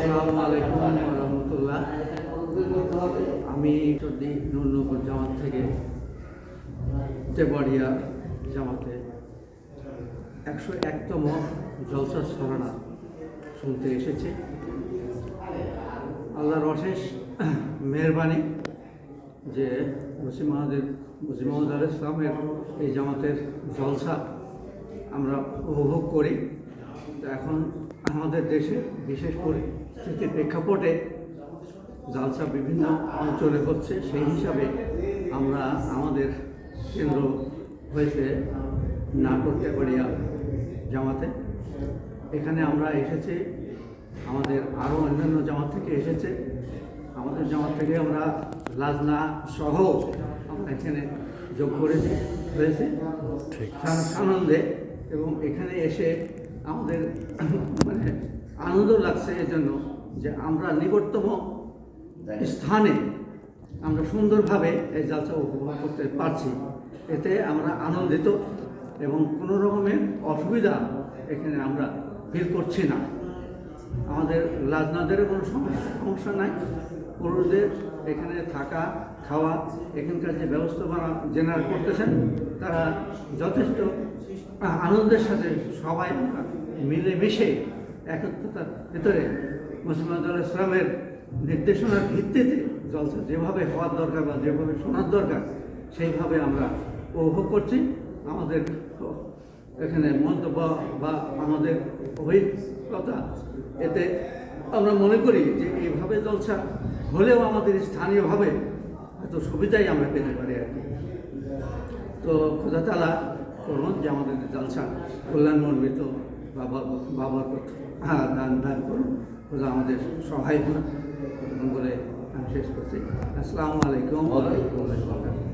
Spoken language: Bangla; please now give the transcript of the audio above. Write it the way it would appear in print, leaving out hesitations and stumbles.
আসসালামু আলাইকুম রহমতুল্লাহ। আমি নুরনগর জামাত থেকে তেবাড়িয়া জামাতে 101তম জলসা ছড়ানা শুনতে এসেছি। আল্লাহর অশেষ মেহরবানি যে মুসলিম মওদুদ আলাইহিস সালামের এই জামাতের জলসা আমরা উপভোগ করি। তো এখন আমাদের দেশে বিশেষ পরিস্থিতির প্রেক্ষাপটে জালসা বিভিন্ন অঞ্চলে হচ্ছে, সেই হিসাবে আমরা আমাদের কেন্দ্র হয়েছে নাটোর তেবাড়িয়া জামাতে। এখানে আমরা এসেছি, আমাদের আরও অন্যান্য জামাত থেকে এসেছে। আমাদের জামাত থেকে আমরা লাজনা সহ আমরা এখানে যোগ করেছি হয়েছে আনন্দে, এবং এখানে এসে আমাদের মানে আনন্দ লাগছে এজন্য যে আমরা নিকটতম স্থানে আমরা সুন্দরভাবে এই জালসা উপভোগ করতে পারছি। এতে আমরা আনন্দিত এবং কোনো রকমের অসুবিধা এখানে আমরা ফিল করছি না। আমাদের লাজনাদেরও কোনো সমস্যা নাই। পুরুষদের এখানে থাকা খাওয়া এখানকার যে ব্যবস্থাপনা জেনারেল করতেছেন, তারা যথেষ্ট আনন্দের সাথে সবাই মিলেমিশে একত্রতার ভিতরে মুসলিম মওদুদ আলাইহিস সালামের নির্দেশনার ভিত্তিতে জলসা যেভাবে হওয়ার দরকার বা যেভাবে শোনার দরকার সেইভাবে আমরা উপভোগ করছি। আমাদের এখানে মন্তব্য বা আমাদের অভিজ্ঞতা, এতে আমরা মনে করি যে এইভাবে জলসা হলেও আমাদের স্থানীয়ভাবে এত সুবিধাই আমরা পেতে পারি আর কি। তো খোদা তাআলা করুন যে আমাদের জলসা কল্যাণমণ্ডিত বাবার দান করুন, খোদা আমাদের সহায় হন বলে আমি শেষ করছি। আসসালামু আলাইকুম ওয়া রাহমাতুল্লাহি ওয়া বারাকাতুহু।